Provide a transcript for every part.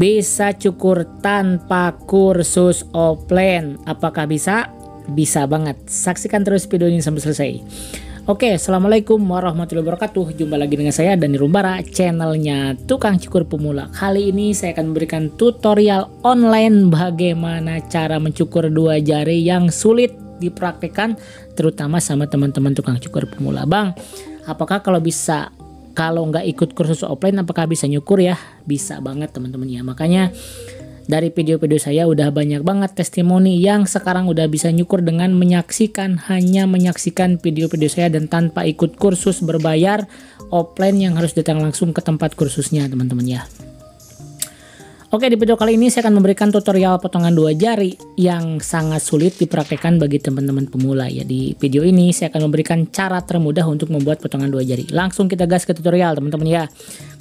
Bisa cukur tanpa kursus offline. Apakah bisa? Bisa banget. Saksikan terus video ini sampai selesai. Oke, assalamualaikum warahmatullahi wabarakatuh. Jumpa lagi dengan saya Dani Rumbara, channelnya Tukang Cukur Pemula. Kali ini saya akan memberikan tutorial online bagaimana cara mencukur dua jari yang sulit dipraktekkan, terutama sama teman-teman tukang cukur pemula. Bang, apakah kalau nggak ikut kursus offline, apakah bisa nyukur ya? Bisa banget teman-teman ya. Makanya dari video-video saya udah banyak banget testimoni yang sekarang udah bisa nyukur dengan hanya menyaksikan video-video saya dan tanpa ikut kursus berbayar offline yang harus datang langsung ke tempat kursusnya teman-teman ya. Oke, di video kali ini saya akan memberikan tutorial potongan dua jari yang sangat sulit dipraktekkan bagi teman-teman pemula ya. Di video ini saya akan memberikan cara termudah untuk membuat potongan dua jari. Langsung kita gas ke tutorial teman-teman ya.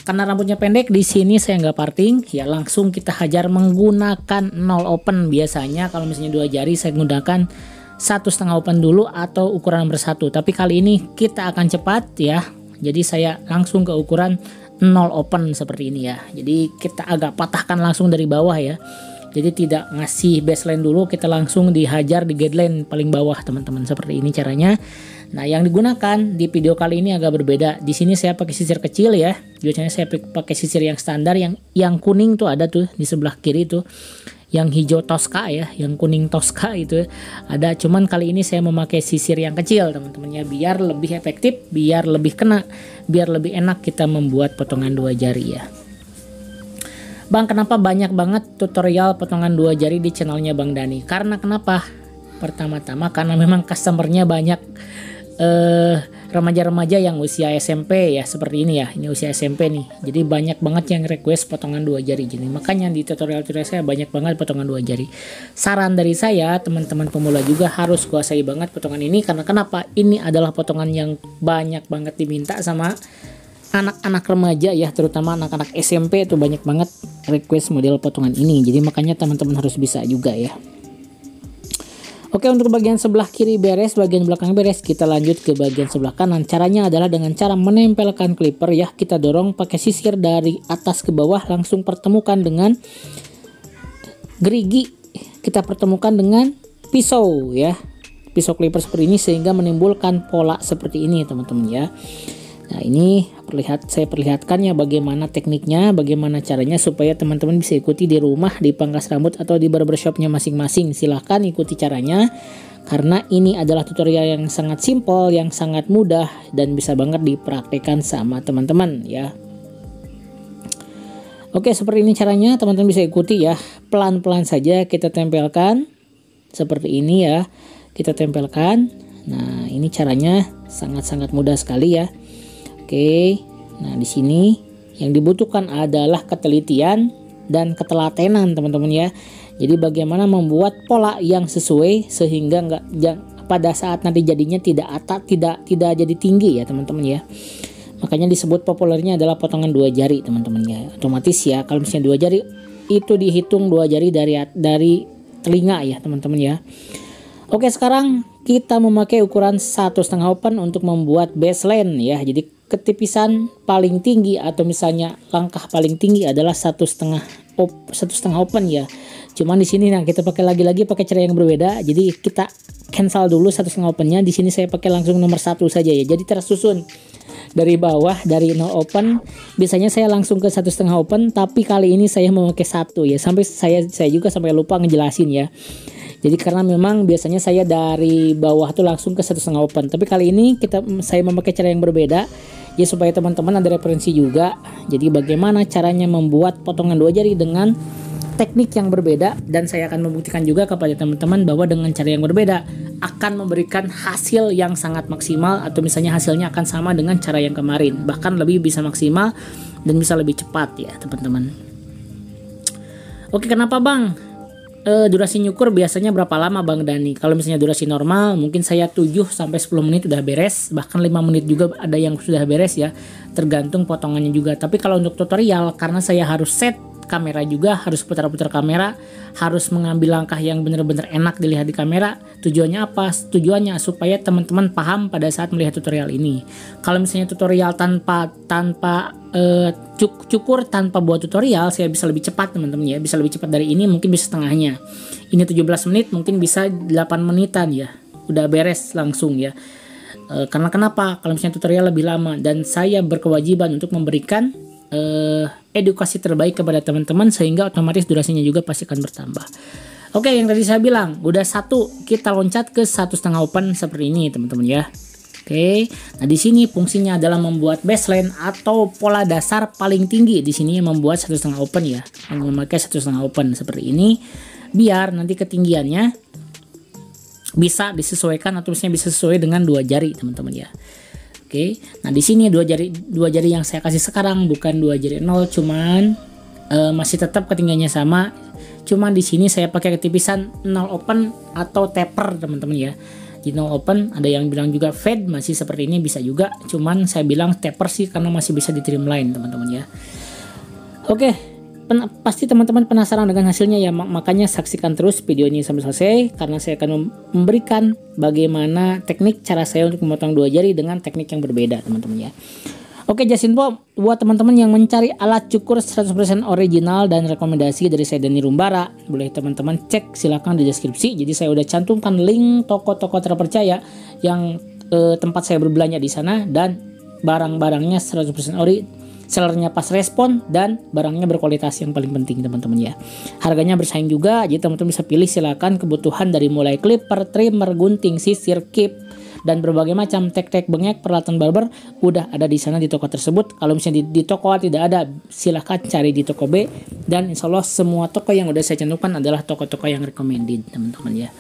Karena rambutnya pendek, di sini saya nggak parting ya, langsung kita hajar menggunakan 0 open. Biasanya kalau misalnya dua jari saya menggunakan 1,5 open dulu atau ukuran nomor 1. Tapi kali ini kita akan cepat ya. Jadi saya langsung ke ukuran 0 open seperti ini ya. Jadi kita agak patahkan langsung dari bawah ya. Jadi tidak ngasih baseline dulu, kita langsung dihajar di guideline paling bawah teman-teman. Seperti ini caranya. Nah, yang digunakan di video kali ini agak berbeda. Di sini saya pakai sisir kecil ya. Biasanya saya pakai sisir yang standar, yang kuning tuh ada tuh di sebelah kiri tuh. Yang hijau Tosca ya, yang kuning Tosca itu ada. Cuman kali ini saya memakai sisir yang kecil teman-teman ya, biar lebih efektif, biar lebih kena, biar lebih enak kita membuat potongan dua jari ya. Bang, kenapa banyak banget tutorial potongan dua jari di channelnya Bang Dani? Karena kenapa? Pertama-tama karena memang customernya banyak remaja-remaja yang usia SMP ya, seperti ini ya. Ini usia SMP nih. Jadi banyak banget yang request potongan dua jari gini. Makanya di tutorial-tutorial saya banyak banget potongan dua jari. Saran dari saya, teman-teman pemula juga harus kuasai banget potongan ini. Karena kenapa? Ini adalah potongan yang banyak banget diminta sama anak-anak remaja ya, terutama anak-anak SMP itu banyak banget request model potongan ini. Jadi makanya teman-teman harus bisa juga ya. Oke, untuk bagian sebelah kiri beres, bagian belakang beres, kita lanjut ke bagian sebelah kanan. Caranya adalah dengan cara menempelkan clipper ya. Kita dorong pakai sisir dari atas ke bawah, langsung pertemukan dengan gerigi. Kita pertemukan dengan pisau ya. Pisau clipper seperti ini sehingga menimbulkan pola seperti ini teman-teman ya. Nah, ini saya perlihatkan ya bagaimana tekniknya, bagaimana caranya supaya teman-teman bisa ikuti di rumah, di pangkas rambut atau di barbershopnya masing-masing. Silahkan ikuti caranya karena ini adalah tutorial yang sangat simpel, yang sangat mudah dan bisa banget dipraktekkan sama teman-teman ya. Oke, seperti ini caranya, teman-teman bisa ikuti ya. Pelan-pelan saja kita tempelkan seperti ini ya. Kita tempelkan. Nah, ini caranya sangat-sangat mudah sekali ya. Oke, nah di sini yang dibutuhkan adalah ketelitian dan ketelatenan teman-teman ya. Jadi bagaimana membuat pola yang sesuai sehingga pada saat nanti jadinya tidak jadi tinggi ya teman-teman ya. Makanya disebut populernya adalah potongan dua jari teman-teman ya. Otomatis ya kalau misalnya dua jari itu dihitung dua jari dari telinga ya teman-teman ya. Oke, sekarang kita memakai ukuran 1,5 open untuk membuat baseline ya. Jadi ketipisan paling tinggi atau misalnya langkah paling tinggi adalah 1,5 open ya. Cuman di sini nah kita pakai lagi pakai cara yang berbeda. Jadi kita cancel dulu 1,5 opennya. Di sini saya pakai langsung nomor 1 saja ya. Jadi tersusun dari bawah, dari 0 open. Biasanya saya langsung ke 1,5 open, tapi kali ini saya memakai 1 ya. Sampai saya juga sampai lupa ngejelasin ya. Jadi karena memang biasanya saya dari bawah tuh langsung ke 1,5 open. Tapi kali ini saya memakai cara yang berbeda ya supaya teman-teman ada referensi juga. Jadi bagaimana caranya membuat potongan dua jari dengan teknik yang berbeda, dan saya akan membuktikan juga kepada teman-teman bahwa dengan cara yang berbeda akan memberikan hasil yang sangat maksimal, atau misalnya hasilnya akan sama dengan cara yang kemarin, bahkan lebih bisa maksimal dan bisa lebih cepat ya teman-teman. Oke, kenapa Bang? Durasi nyukur biasanya berapa lama Bang Dani? Kalau misalnya durasi normal mungkin saya 7-10 menit udah beres, bahkan 5 menit juga ada yang sudah beres ya, tergantung potongannya juga. Tapi kalau untuk tutorial, karena saya harus set kamera juga, harus putar-putar kamera, harus mengambil langkah yang benar-benar enak dilihat di kamera. Tujuannya apa? Tujuannya supaya teman-teman paham pada saat melihat tutorial ini. Kalau misalnya tutorial tanpa cukur, tanpa buat tutorial, saya bisa lebih cepat teman-teman ya, bisa lebih cepat dari ini, mungkin bisa setengahnya. Ini 17 menit, mungkin bisa 8 menitan ya, udah beres langsung ya. Karena kenapa? Kalau misalnya tutorial lebih lama, dan saya berkewajiban untuk memberikan edukasi terbaik kepada teman-teman, sehingga otomatis durasinya juga pasti akan bertambah. Oke, yang tadi saya bilang udah 1, kita loncat ke 1,5 open seperti ini teman-teman ya. Oke, nah di sini fungsinya adalah membuat baseline atau pola dasar paling tinggi. Di sini membuat 1,5 open ya, memakai 1,5 open seperti ini, biar nanti ketinggiannya bisa disesuaikan atau misalnya bisa sesuai dengan 2 jari teman-teman ya. Oke, nah di sini dua jari yang saya kasih sekarang bukan 2 jari 0, cuman masih tetap ketinggiannya sama. Cuman di sini saya pakai ketipisan 0 open atau taper teman-teman ya. Di 0 open, ada yang bilang juga fade, masih seperti ini bisa juga. Cuman saya bilang taper sih karena masih bisa di trimline teman-teman ya. Oke, pasti teman-teman penasaran dengan hasilnya ya, makanya saksikan terus video ini sampai selesai, karena saya akan memberikan bagaimana teknik cara saya untuk memotong 2 jari dengan teknik yang berbeda teman-teman ya. Oke, just info buat teman-teman yang mencari alat cukur 100% original dan rekomendasi dari saya Denny Rumbara, boleh teman-teman cek silahkan di deskripsi. Jadi saya udah cantumkan link toko-toko terpercaya yang tempat saya berbelanja di sana, dan barang-barangnya 100% ori, sellernya pas respon, dan barangnya berkualitas yang paling penting teman-teman ya. Harganya bersaing juga, jadi teman-teman bisa pilih silakan kebutuhan dari mulai clipper, trimmer, gunting, sisir, kip, dan berbagai macam tek-tek bengek, peralatan barber udah ada di sana di toko tersebut. Kalau misalnya di toko A tidak ada, silahkan cari di toko B, dan insya Allah semua toko yang udah saya cantumkan adalah toko-toko yang recommended teman-teman ya.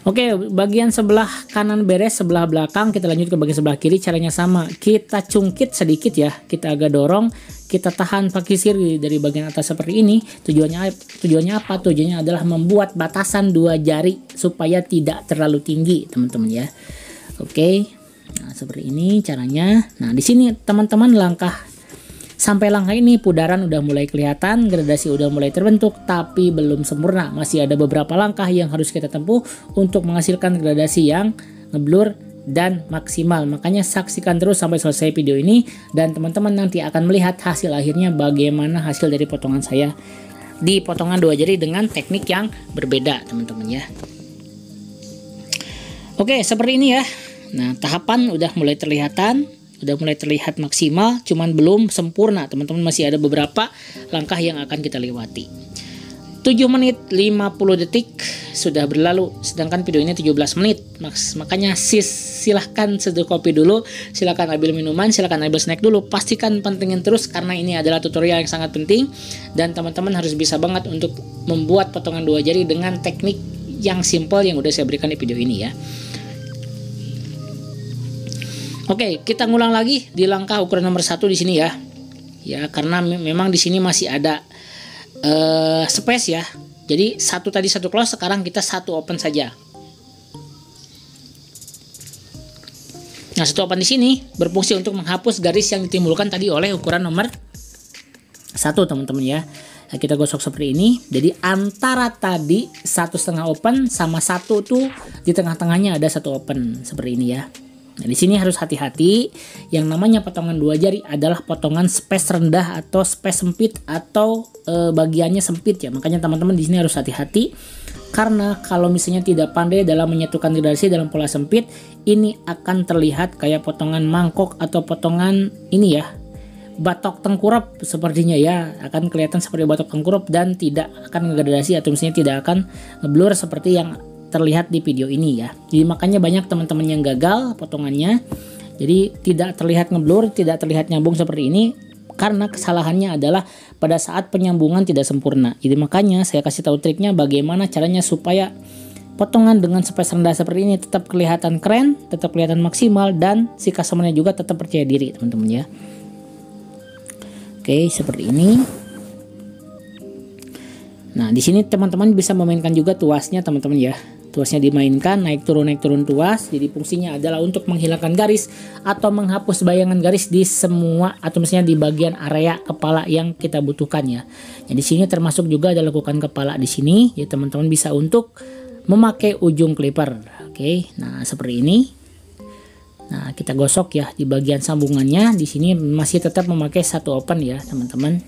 Oke, bagian sebelah kanan beres, sebelah belakang kita lanjut ke bagian sebelah kiri. Caranya sama, kita cungkit sedikit ya, kita agak dorong, kita tahan pakai siri dari bagian atas seperti ini. Tujuannya apa? Tujuannya adalah membuat batasan 2 jari supaya tidak terlalu tinggi teman-teman ya. Oke, nah seperti ini caranya. Nah di sini teman-teman sampai langkah ini putaran udah mulai kelihatan, gradasi udah mulai terbentuk, tapi belum sempurna. Masih ada beberapa langkah yang harus kita tempuh untuk menghasilkan gradasi yang ngeblur dan maksimal. Makanya saksikan terus sampai selesai video ini, dan teman-teman nanti akan melihat hasil akhirnya bagaimana hasil dari potongan saya di potongan 2 jari dengan teknik yang berbeda teman-teman ya. Oke, seperti ini ya. Nah tahapan udah mulai terlihat maksimal, cuman belum sempurna teman-teman, masih ada beberapa langkah yang akan kita lewati. 7 menit 50 detik sudah berlalu, sedangkan video ini 17 menit. Makanya silahkan seduh kopi dulu, silahkan ambil minuman, silahkan ambil snack dulu. Pastikan pantengin terus karena ini adalah tutorial yang sangat penting, dan teman-teman harus bisa banget untuk membuat potongan 2 jari dengan teknik yang simple yang udah saya berikan di video ini ya. Oke, kita ngulang lagi di langkah ukuran nomor 1 di sini ya. Ya, karena memang di sini masih ada space ya. Jadi tadi satu close, sekarang kita 1 open saja. Nah, 1 open di sini berfungsi untuk menghapus garis yang ditimbulkan tadi oleh ukuran nomor 1 teman-teman ya. Nah, kita gosok seperti ini. Jadi antara tadi 1,5 open sama 1 tuh di tengah-tengahnya ada 1 open seperti ini ya. Nah, di sini harus hati-hati. Yang namanya potongan 2 jari adalah potongan space rendah atau space sempit, atau bagiannya sempit ya. Makanya teman-teman di sini harus hati-hati, karena kalau misalnya tidak pandai dalam menyatukan gradasi dalam pola sempit, ini akan terlihat kayak potongan mangkok atau potongan ini ya, batok tengkurap sepertinya ya, akan kelihatan seperti batok tengkurap dan tidak akan ngegradasi atau misalnya tidak akan ngeblur seperti yang terlihat di video ini ya. Jadi makanya banyak teman-teman yang gagal potongannya, jadi tidak terlihat ngeblur, tidak terlihat nyambung seperti ini, karena kesalahannya adalah pada saat penyambungan tidak sempurna. Jadi makanya saya kasih tahu triknya bagaimana caranya supaya potongan dengan space rendah seperti ini tetap kelihatan keren, tetap kelihatan maksimal, dan si customernya juga tetap percaya diri teman-teman ya. Oke, seperti ini. Nah, di sini teman-teman bisa memainkan juga tuasnya teman-teman ya. tuasnya dimainkan, naik turun tuas. Jadi fungsinya adalah untuk menghilangkan garis atau menghapus bayangan garis di semua atau misalnya di bagian area kepala yang kita butuhkan ya. Jadi di sini termasuk juga ada lekukan kepala di sini. Ya teman-teman bisa untuk memakai ujung clipper. Oke, nah seperti ini. Nah, kita gosok ya di bagian sambungannya. Di sini masih tetap memakai satu open ya, teman-teman.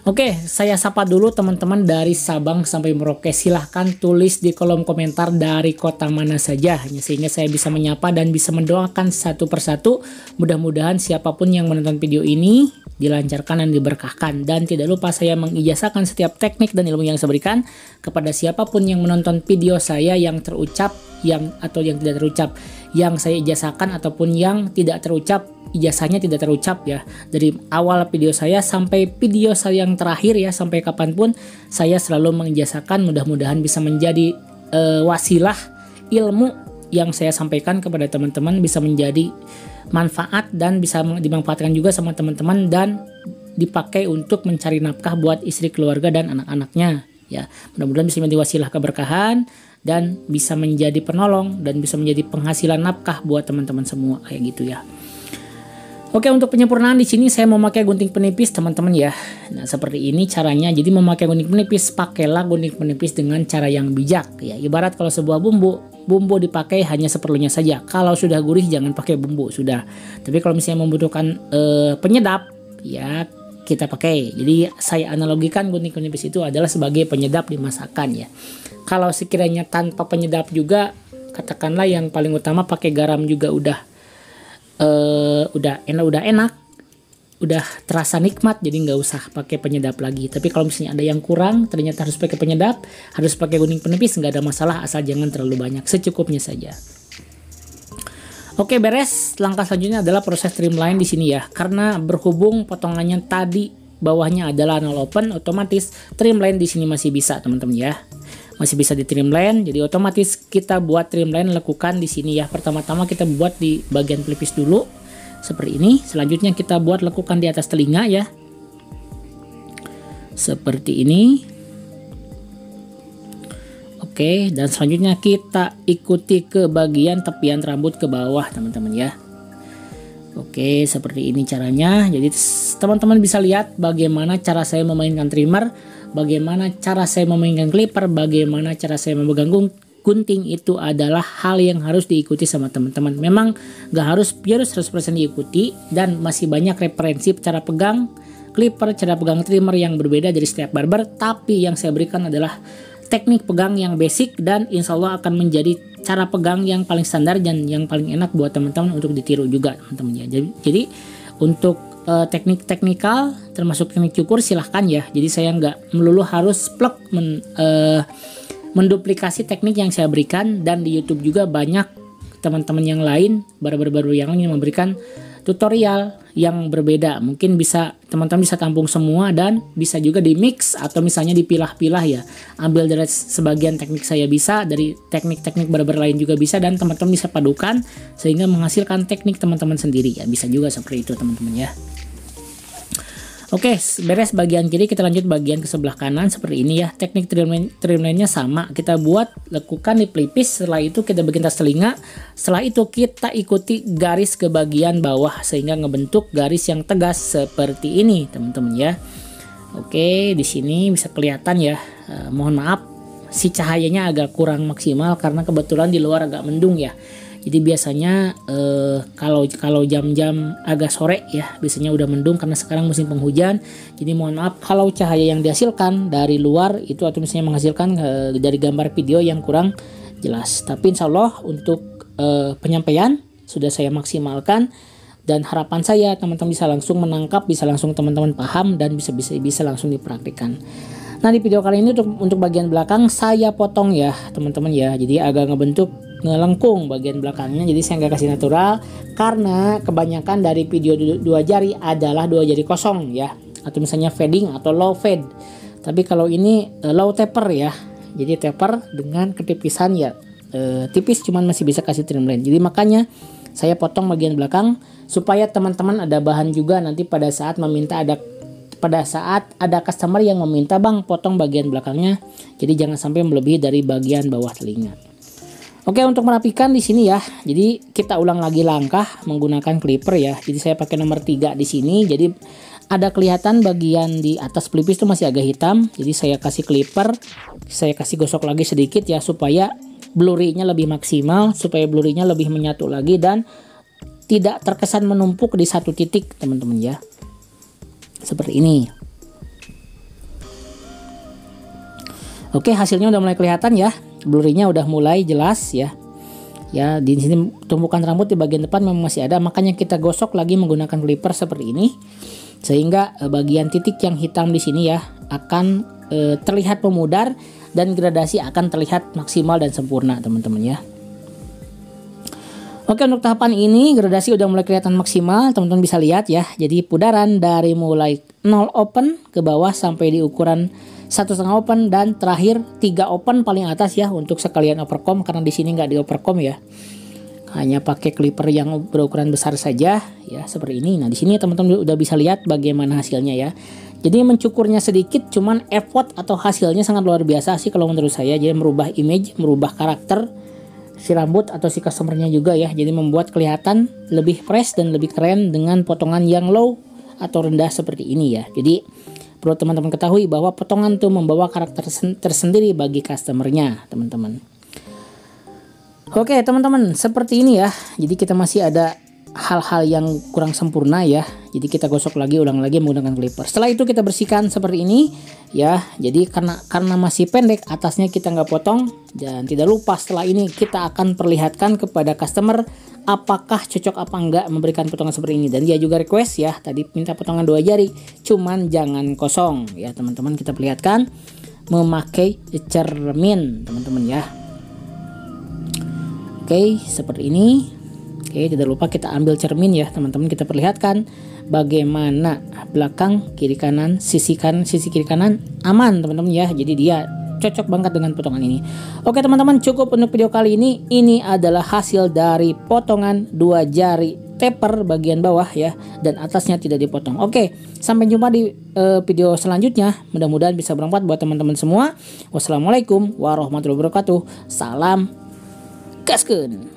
Oke, saya sapa dulu teman-teman dari Sabang sampai Merauke. Silahkan tulis di kolom komentar dari kota mana saja, sehingga saya bisa menyapa dan bisa mendoakan satu persatu. Mudah-mudahan siapapun yang menonton video ini dilancarkan dan diberkahkan. Dan tidak lupa saya mengijazahkan setiap teknik dan ilmu yang saya berikan kepada siapapun yang menonton video saya yang terucap atau yang tidak terucap, yang saya ijazahkan ataupun yang tidak terucap, ijazahnya tidak terucap ya. Dari awal video saya sampai video saya yang terakhir ya, sampai kapanpun saya selalu mengijazahkan. Mudah-mudahan bisa menjadi wasilah ilmu yang saya sampaikan kepada teman-teman, bisa menjadi manfaat dan bisa dimanfaatkan juga sama teman-teman dan dipakai untuk mencari nafkah buat istri, keluarga dan anak-anaknya ya. Mudah-mudahan bisa menjadi wasilah keberkahan dan bisa menjadi penolong dan bisa menjadi penghasilan nafkah buat teman-teman semua kayak gitu ya. Oke, untuk penyempurnaan di sini saya memakai gunting penipis teman-teman ya. Nah, seperti ini caranya. Jadi memakai gunting penipis, pakailah gunting penipis dengan cara yang bijak ya. Ibarat kalau sebuah bumbu dipakai hanya seperlunya saja. Kalau sudah gurih jangan pakai bumbu, sudah. Tapi kalau misalnya membutuhkan penyedap ya kita pakai. Jadi saya analogikan gunting penipis itu adalah sebagai penyedap di masakan ya. Kalau sekiranya tanpa penyedap juga, katakanlah yang paling utama pakai garam juga udah enak, udah terasa nikmat, jadi nggak usah pakai penyedap lagi. Tapi kalau misalnya ada yang kurang, ternyata harus pakai penyedap, harus pakai gunting penipis, nggak ada masalah, asal jangan terlalu banyak, secukupnya saja. Oke, beres. Langkah selanjutnya adalah proses trimline di sini ya. Karena berhubung potongannya tadi bawahnya adalah null open, otomatis trimline di sini masih bisa teman-teman ya. Masih bisa di trimline, jadi otomatis kita buat trimline lekukan di sini ya. Pertama-tama kita buat di bagian pelipis dulu seperti ini. Selanjutnya kita buat lekukan di atas telinga ya, seperti ini. Oke, dan selanjutnya kita ikuti ke bagian tepian rambut ke bawah teman-teman ya. Oke, seperti ini caranya. Jadi teman-teman bisa lihat bagaimana cara saya memainkan trimmer, bagaimana cara saya memainkan clipper, bagaimana cara saya memegang gunting. Itu adalah hal yang harus diikuti sama teman-teman. Memang gak harus pure 100% diikuti, dan masih banyak referensi cara pegang clipper, cara pegang trimmer yang berbeda dari setiap barber. Tapi yang saya berikan adalah teknik pegang yang basic, dan insya Allah akan menjadi cara pegang yang paling standar dan yang paling enak buat teman-teman untuk ditiru juga teman-teman ya. Jadi untuk teknik teknikal termasuk teknik cukur silahkan ya. Jadi saya nggak melulu harus plug menduplikasi teknik yang saya berikan, dan di YouTube juga banyak teman-teman yang lain, barber-barber yang lain yang memberikan tutorial yang berbeda. Mungkin bisa teman-teman bisa tampung semua dan bisa juga di mix atau misalnya dipilah-pilah ya. Ambil dari sebagian teknik saya bisa, dari teknik-teknik barber lain juga bisa, dan teman-teman bisa padukan sehingga menghasilkan teknik teman-teman sendiri ya. Bisa juga seperti itu teman-teman ya. Oke, beres bagian kiri, kita lanjut bagian ke sebelah kanan seperti ini ya. Teknik trimline-nya sama, kita buat lekukan di pelipis, setelah itu kita bikin tas telinga, setelah itu kita ikuti garis ke bagian bawah sehingga ngebentuk garis yang tegas seperti ini teman-teman ya. Oke, di sini bisa kelihatan ya. Mohon maaf si cahayanya agak kurang maksimal karena kebetulan di luar agak mendung ya. Jadi biasanya kalau jam-jam agak sore ya biasanya udah mendung karena sekarang musim penghujan. Jadi mohon maaf kalau cahaya yang dihasilkan dari luar itu atau misalnya menghasilkan dari gambar video yang kurang jelas. Tapi insya Allah untuk penyampaian sudah saya maksimalkan, dan harapan saya teman-teman bisa langsung menangkap, bisa langsung teman-teman paham, dan bisa langsung dipraktikkan. Nah, di video kali ini untuk bagian belakang saya potong ya teman-teman ya. Jadi agak ngelengkung bagian belakangnya, jadi saya nggak kasih natural karena kebanyakan dari video dua jari adalah dua jari kosong ya, atau misalnya fading atau low fade. Tapi kalau ini low taper ya, jadi taper dengan ketipisan ya tipis, cuman masih bisa kasih trimline. Jadi makanya saya potong bagian belakang supaya teman-teman ada bahan juga nanti pada saat meminta ada pada saat ada customer yang meminta, bang potong bagian belakangnya, jadi jangan sampai melebihi dari bagian bawah telinga. Oke, untuk merapikan di sini ya, jadi kita ulang lagi langkah menggunakan clipper ya. Jadi saya pakai nomor 3 di sini, jadi ada kelihatan bagian di atas pelipis itu masih agak hitam, jadi saya kasih clipper, saya kasih gosok lagi sedikit ya supaya blurry-nya lebih maksimal, supaya blurry-nya lebih menyatu lagi dan tidak terkesan menumpuk di satu titik teman-teman ya. Seperti ini. Oke, hasilnya udah mulai kelihatan ya. Blurry-nya udah mulai jelas ya. Ya, di sini tumpukan rambut di bagian depan memang masih ada, makanya kita gosok lagi menggunakan clipper seperti ini. Sehingga bagian titik yang hitam di sini ya akan terlihat memudar dan gradasi akan terlihat maksimal dan sempurna teman-teman ya. Oke, untuk tahapan ini gradasi udah mulai kelihatan maksimal, teman-teman bisa lihat ya. Jadi pudaran dari mulai 0 open ke bawah sampai di ukuran 1,5 open dan terakhir 3 open paling atas ya untuk sekalian overcomb, karena di sini nggak di overcomb ya. Hanya pakai clipper yang berukuran besar saja ya seperti ini. Nah, di sini teman-teman udah bisa lihat bagaimana hasilnya ya. Jadi mencukurnya sedikit, cuman effort atau hasilnya sangat luar biasa sih kalau menurut saya. Jadi merubah image, merubah karakter si rambut atau si customernya juga ya. Jadi membuat kelihatan lebih fresh dan lebih keren dengan potongan yang low atau rendah seperti ini ya. Jadi perlu teman-teman ketahui bahwa potongan itu membawa karakter tersendiri bagi customernya teman-teman. Oke teman-teman, seperti ini ya. Jadi kita masih ada hal-hal yang kurang sempurna ya. Jadi kita gosok lagi, ulang lagi menggunakan clipper. Setelah itu kita bersihkan seperti ini ya. Jadi karena masih pendek, atasnya kita nggak potong. Dan tidak lupa setelah ini kita akan perlihatkan kepada customer apakah cocok apa enggak memberikan potongan seperti ini. Dan dia juga request ya, tadi minta potongan 2 jari, cuman jangan kosong ya teman-teman. Kita perlihatkan memakai cermin teman-teman ya. Oke, seperti ini. Oke, tidak lupa kita ambil cermin ya teman-teman. Kita perlihatkan bagaimana belakang, kiri kanan, sisi kanan, sisi kiri kanan aman teman-teman ya. Jadi dia cocok banget dengan potongan ini. Oke teman-teman, cukup untuk video kali ini. Ini adalah hasil dari potongan 2 jari taper bagian bawah ya, dan atasnya tidak dipotong. Oke, sampai jumpa di video selanjutnya. Mudah-mudahan bisa bermanfaat buat teman-teman semua. Wassalamualaikum warahmatullahi wabarakatuh. Salam gaskeun.